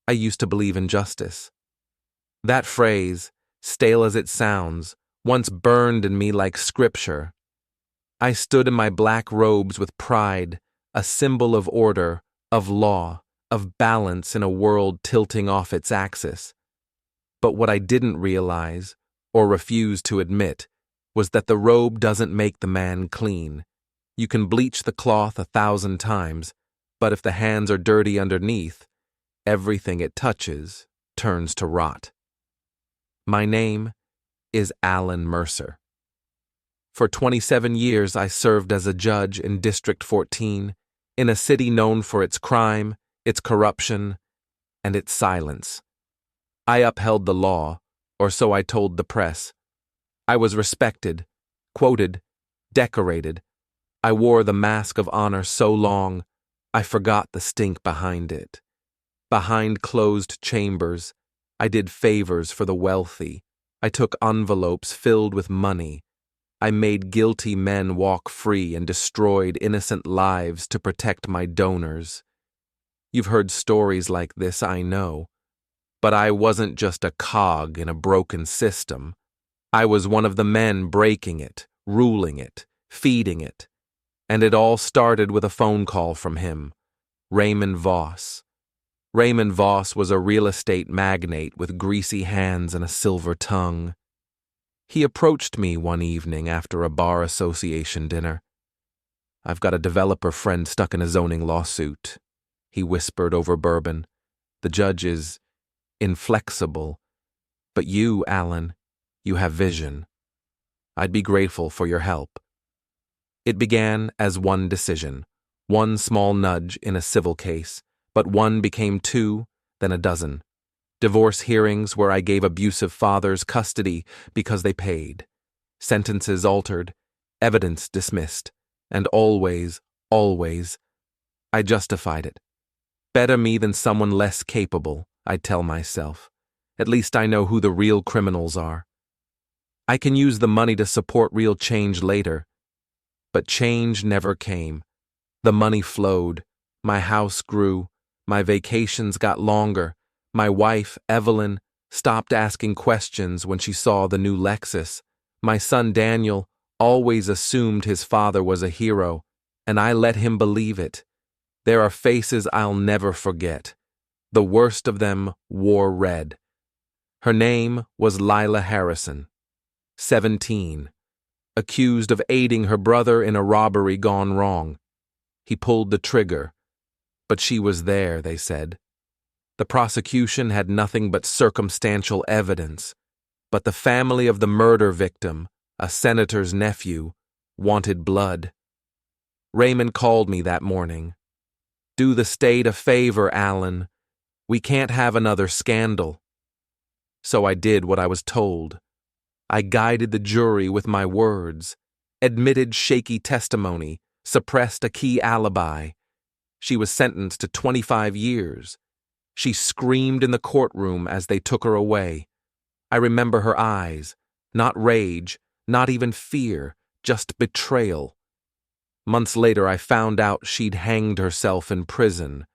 I used to believe in justice. That phrase, stale as it sounds, once burned in me like scripture. I stood in my black robes with pride, a symbol of order, of law, of balance in a world tilting off its axis. But what I didn't realize, or refuse to admit, was that the robe doesn't make the man clean. You can bleach the cloth 1,000 times, but if the hands are dirty underneath, everything it touches turns to rot. My name is Alan Mercer. For 27 years, I served as a judge in District 14, in a city known for its crime, its corruption, and its silence. I upheld the law, or so I told the press. I was respected, quoted, decorated. I wore the mask of honor so long, I forgot the stink behind it. Behind closed chambers, I did favors for the wealthy. I took envelopes filled with money. I made guilty men walk free and destroyed innocent lives to protect my donors. You've heard stories like this, I know. But I wasn't just a cog in a broken system. I was one of the men breaking it, ruling it, feeding it. And it all started with a phone call from him, Raymond Voss. Raymond Voss was a real estate magnate with greasy hands and a silver tongue. He approached me one evening after a bar association dinner. "I've got a developer friend stuck in a zoning lawsuit," he whispered over bourbon. "The judge is inflexible. But you, Alan, you have vision. I'd be grateful for your help." It began as one decision, one small nudge in a civil case, but one became 2, then a dozen. Divorce hearings where I gave abusive fathers custody because they paid. Sentences altered, evidence dismissed, and always, I justified it. Better me than someone less capable, I'd tell myself. At least I know who the real criminals are. I can use the money to support real change later. But change never came. The money flowed. My house grew. My vacations got longer. My wife, Evelyn, stopped asking questions when she saw the new Lexus. My son Daniel always assumed his father was a hero, and I let him believe it. There are faces I'll never forget. The worst of them wore red. Her name was Lila Harrison, 17, accused of aiding her brother in a robbery gone wrong. He pulled the trigger, but she was there, they said. The prosecution had nothing but circumstantial evidence, but the family of the murder victim, a senator's nephew, wanted blood. Raymond called me that morning. "Do the state a favor, Alan. We can't have another scandal." So I did what I was told. I guided the jury with my words, admitted shaky testimony, suppressed a key alibi. She was sentenced to 25 years. She screamed in the courtroom as they took her away. I remember her eyes, not rage, not even fear, just betrayal. Months later, I found out she'd hanged herself in prison.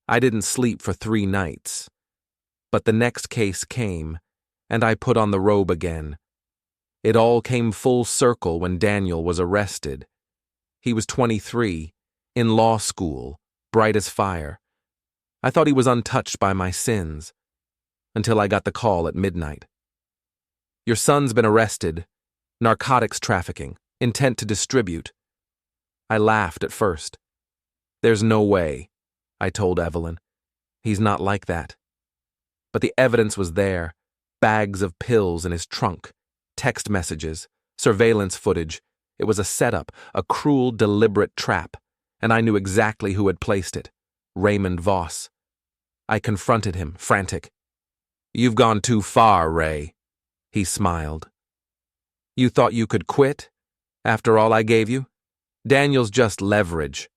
I didn't sleep for 3 nights. But the next case came, and I put on the robe again. It all came full circle when Daniel was arrested. He was 23, in law school, bright as fire. I thought he was untouched by my sins, until I got the call at midnight. "Your son's been arrested. Narcotics trafficking, intent to distribute." I laughed at first. "There's no way," I told Evelyn. "He's not like that." But the evidence was there, bags of pills in his trunk, text messages, surveillance footage. It was a setup, a cruel, deliberate trap, and I knew exactly who had placed it. Raymond Voss. I confronted him, frantic. "You've gone too far, Ray." He smiled. "You thought you could quit? After all I gave you? Daniel's just leverage.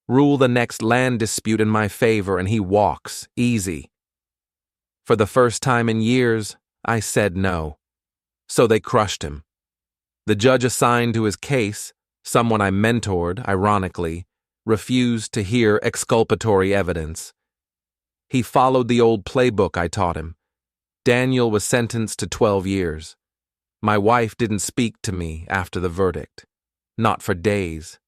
Rule the next land dispute in my favor and he walks, easy." For the first time in years, I said no. So they crushed him. The judge assigned to his case, someone I mentored, ironically, refused to hear exculpatory evidence. He followed the old playbook I taught him. Daniel was sentenced to 12 years. My wife didn't speak to me after the verdict. Not for days.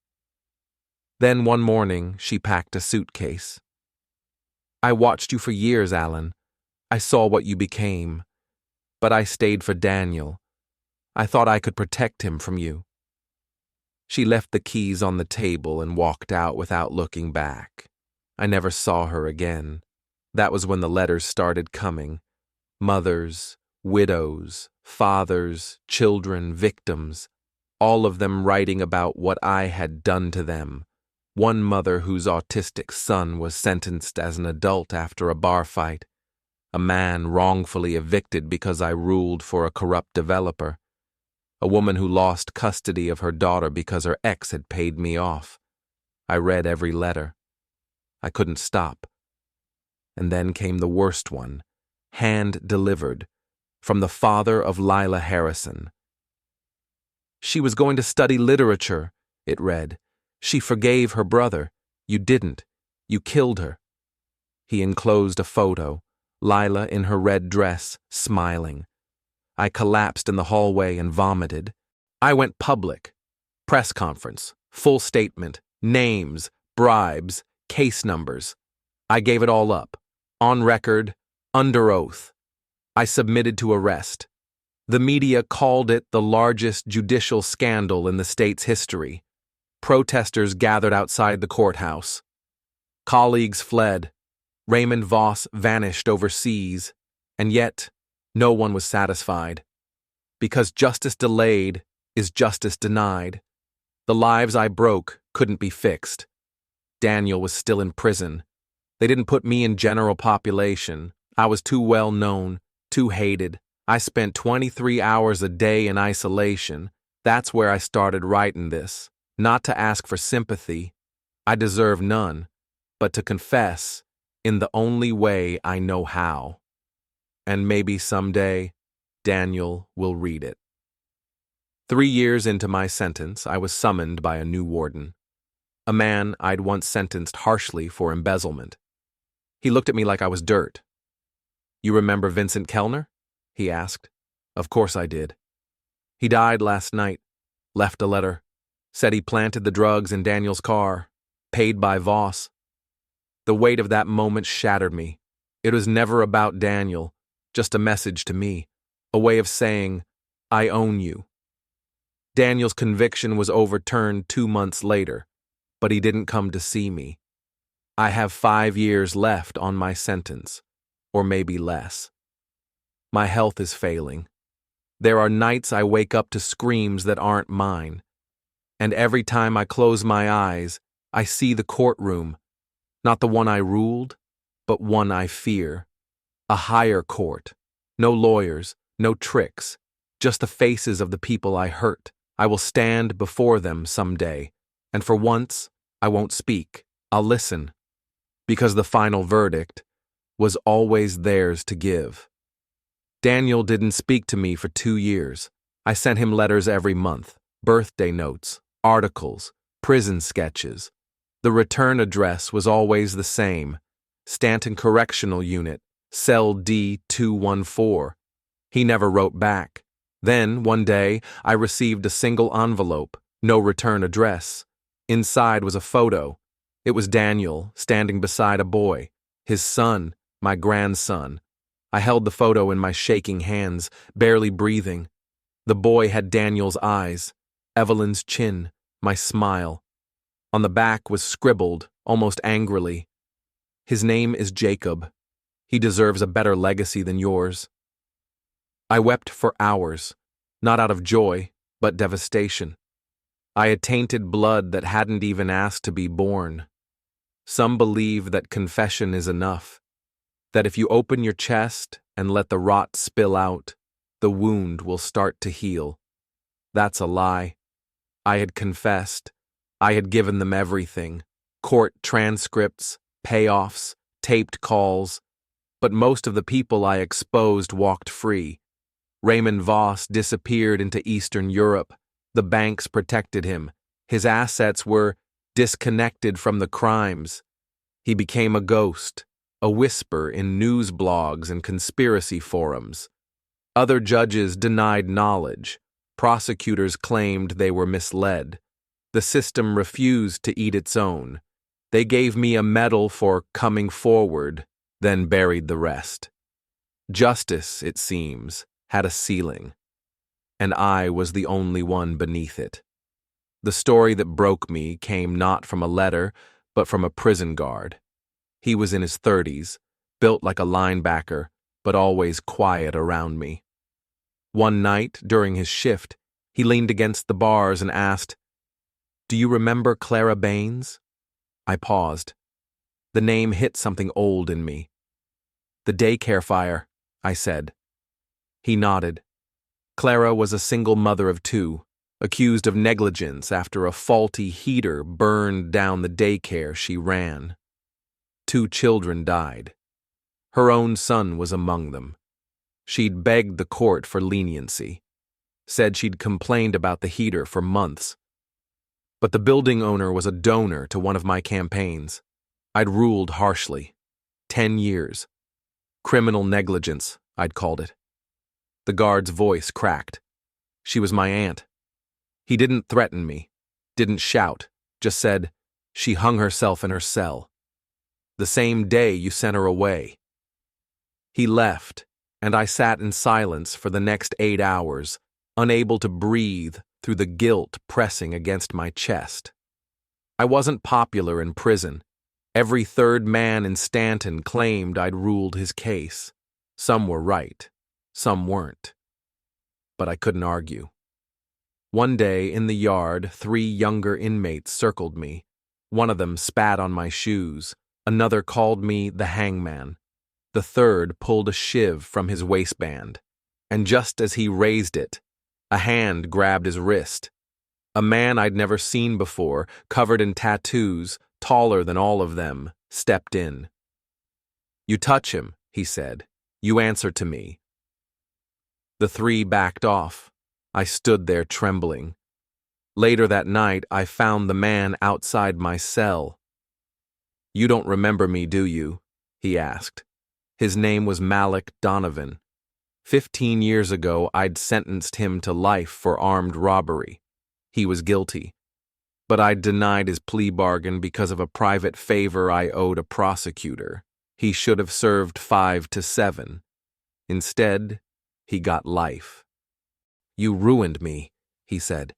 Then one morning, she packed a suitcase. I watched you for years, Alan. I saw what you became. But I stayed for Daniel. I thought I could protect him from you. She left the keys on the table and walked out without looking back. I never saw her again. That was when the letters started coming. Mothers, widows, fathers, children, victims, all of them writing about what I had done to them. One mother whose autistic son was sentenced as an adult after a bar fight. A man wrongfully evicted because I ruled for a corrupt developer. A woman who lost custody of her daughter because her ex had paid me off. I read every letter. I couldn't stop. And then came the worst one, hand-delivered, from the father of Lila Harrison. She was going to study literature, it read. She forgave her brother. You didn't. You killed her. He enclosed a photo, Lila in her red dress, smiling. I collapsed in the hallway and vomited. I went public. Press conference, full statement, names, bribes, case numbers. I gave it all up. On record, under oath. I submitted to arrest. The media called it the largest judicial scandal in the state's history. Protesters gathered outside the courthouse. Colleagues fled. Raymond Voss vanished overseas. And yet, no one was satisfied. Because justice delayed is justice denied. The lives I broke couldn't be fixed. Daniel was still in prison. They didn't put me in general population. I was too well known, too hated. I spent 23 hours a day in isolation. That's where I started writing this. Not to ask for sympathy. I deserve none. But to confess in the only way I know how. And maybe someday, Daniel will read it. 3 years into my sentence, I was summoned by a new warden. A man I'd once sentenced harshly for embezzlement. He looked at me like I was dirt. You remember Vincent Kellner? He asked. Of course I did. He died last night, left a letter, said he planted the drugs in Daniel's car, paid by Voss. The weight of that moment shattered me. It was never about Daniel, just a message to me, a way of saying, I own you. Daniel's conviction was overturned 2 months later, but he didn't come to see me. I have 5 years left on my sentence, or maybe less. My health is failing. There are nights I wake up to screams that aren't mine. And every time I close my eyes, I see the courtroom, not the one I ruled, but one I fear. A higher court. No lawyers, no tricks, just the faces of the people I hurt. I will stand before them someday, and for once, I won't speak. I'll listen, because the final verdict was always theirs to give. Daniel didn't speak to me for 2 years. I sent him letters every month, birthday notes, articles, prison sketches. The return address was always the same, Stanton Correctional Unit, Cell D214. He never wrote back. Then, one day, I received a single envelope, no return address. Inside was a photo. It was Daniel, standing beside a boy, his son, my grandson. I held the photo in my shaking hands, barely breathing. The boy had Daniel's eyes, Evelyn's chin, my smile. On the back was scribbled, almost angrily, his name is Jacob. He deserves a better legacy than yours. I wept for hours, not out of joy, but devastation. I had tainted blood that hadn't even asked to be born. Some believe that confession is enough, that if you open your chest and let the rot spill out, the wound will start to heal. That's a lie. I had confessed. I had given them everything. Court transcripts, payoffs, taped calls. But most of the people I exposed walked free. Raymond Voss disappeared into Eastern Europe. The banks protected him. His assets were disconnected from the crimes. He became a ghost, a whisper in news blogs and conspiracy forums. Other judges denied knowledge. Prosecutors claimed they were misled. The system refused to eat its own. They gave me a medal for coming forward, then buried the rest. Justice, it seems, had a ceiling, and I was the only one beneath it. The story that broke me came not from a letter, but from a prison guard. He was in his 30s, built like a linebacker, but always quiet around me. One night, during his shift, he leaned against the bars and asked, "Do you remember Clara Baines?" I paused. The name hit something old in me. "The daycare fire," I said. He nodded. Clara was a single mother of two, accused of negligence after a faulty heater burned down the daycare she ran. 2 children died. Her own son was among them. She'd begged the court for leniency, said she'd complained about the heater for months. But the building owner was a donor to one of my campaigns. I'd ruled harshly. 10 years. Criminal negligence, I'd called it. The guard's voice cracked. She was my aunt. He didn't threaten me, didn't shout, just said, "She hung herself in her cell. The same day you sent her away." He left, and I sat in silence for the next 8 hours, unable to breathe through the guilt pressing against my chest. I wasn't popular in prison. Every third man in Stanton claimed I'd ruled his case. Some were right, some weren't. But I couldn't argue. One day in the yard, 3 younger inmates circled me. One of them spat on my shoes. Another called me the hangman. The third pulled a shiv from his waistband. And just as he raised it, a hand grabbed his wrist. A man I'd never seen before, covered in tattoos, taller than all of them, stepped in. "You touch him," he said. "You answer to me." The 3 backed off. I stood there trembling. Later that night, I found the man outside my cell. "You don't remember me, do you?" he asked. His name was Malik Donovan. 15 years ago, I'd sentenced him to life for armed robbery. He was guilty. But I'd denied his plea bargain because of a private favor I owed a prosecutor. He should have served 5 to 7. Instead, he got life. "You ruined me," he said.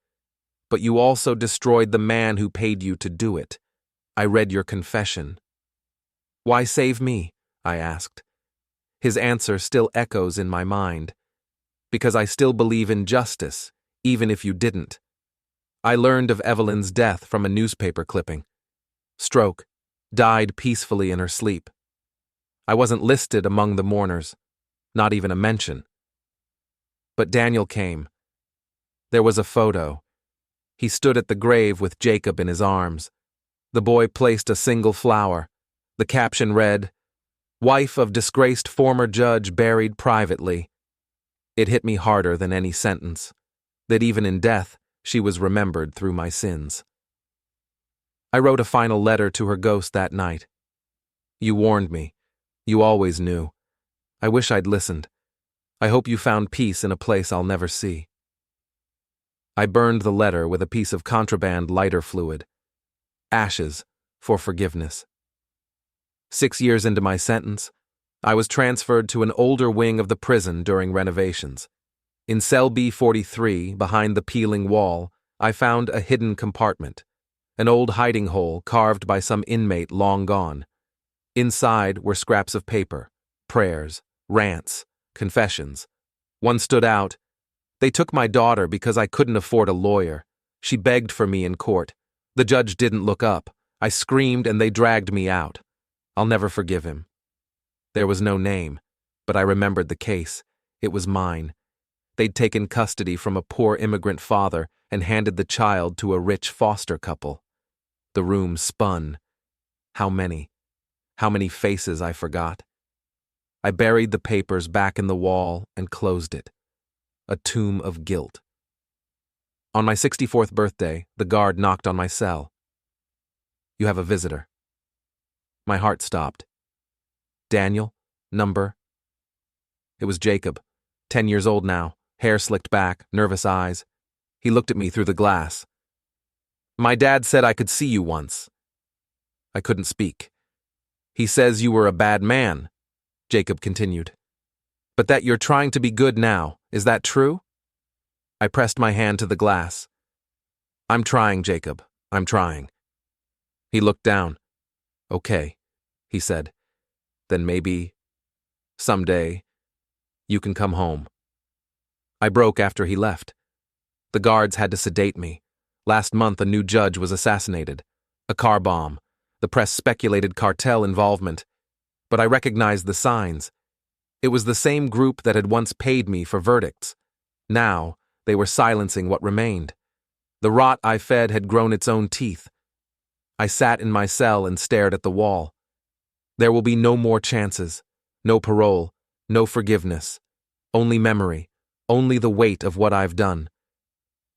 "But you also destroyed the man who paid you to do it. I read your confession." "Why save me?" I asked. His answer still echoes in my mind. "Because I still believe in justice, even if you didn't." I learned of Evelyn's death from a newspaper clipping. Stroke. Died peacefully in her sleep. I wasn't listed among the mourners. Not even a mention. But Daniel came. There was a photo. He stood at the grave with Jacob in his arms. The boy placed a single flower. The caption read, "Wife of disgraced former judge buried privately." It hit me harder than any sentence, that even in death, she was remembered through my sins. I wrote a final letter to her ghost that night. "You warned me. You always knew. I wish I'd listened. I hope you found peace in a place I'll never see." I burned the letter with a piece of contraband lighter fluid. Ashes for forgiveness. 6 years into my sentence, I was transferred to an older wing of the prison during renovations. In cell B43, behind the peeling wall, I found a hidden compartment, an old hiding hole carved by some inmate long gone. Inside were scraps of paper, prayers, rants, confessions. One stood out. "They took my daughter because I couldn't afford a lawyer. She begged for me in court. The judge didn't look up. I screamed and they dragged me out. I'll never forgive him." There was no name, but I remembered the case. It was mine. They'd taken custody from a poor immigrant father and handed the child to a rich foster couple. The room spun. How many faces I forgot. I buried the papers back in the wall and closed it. A tomb of guilt. On my 64th birthday, the guard knocked on my cell. "You have a visitor." My heart stopped. Daniel, number. It was Jacob, 10 years old now, hair slicked back, nervous eyes. He looked at me through the glass. My dad said I could see you once. I couldn't speak. He says you were a bad man, Jacob continued. But that you're trying to be good now, is that true? I pressed my hand to the glass. I'm trying, Jacob, I'm trying. He looked down. Okay, he said. Then maybe, someday, you can come home. I broke after he left. The guards had to sedate me. Last month a new judge was assassinated. A car bomb. The press speculated cartel involvement. But I recognized the signs. It was the same group that had once paid me for verdicts. Now, they were silencing what remained. The rot I fed had grown its own teeth. I sat in my cell and stared at the wall. There will be no more chances, no parole, no forgiveness, only memory, only the weight of what I've done.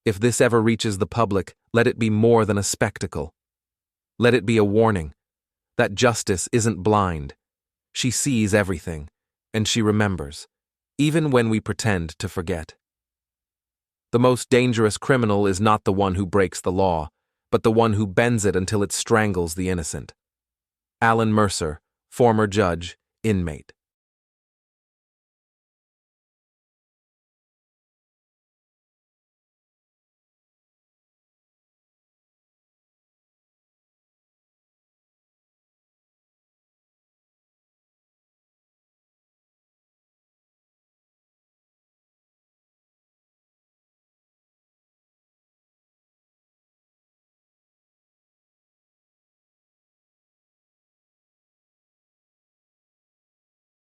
If this ever reaches the public, let it be more than a spectacle. Let it be a warning that justice isn't blind. She sees everything, and she remembers, even when we pretend to forget. The most dangerous criminal is not the one who breaks the law, but the one who bends it until it strangles the innocent. Alan Mercer, former judge, inmate.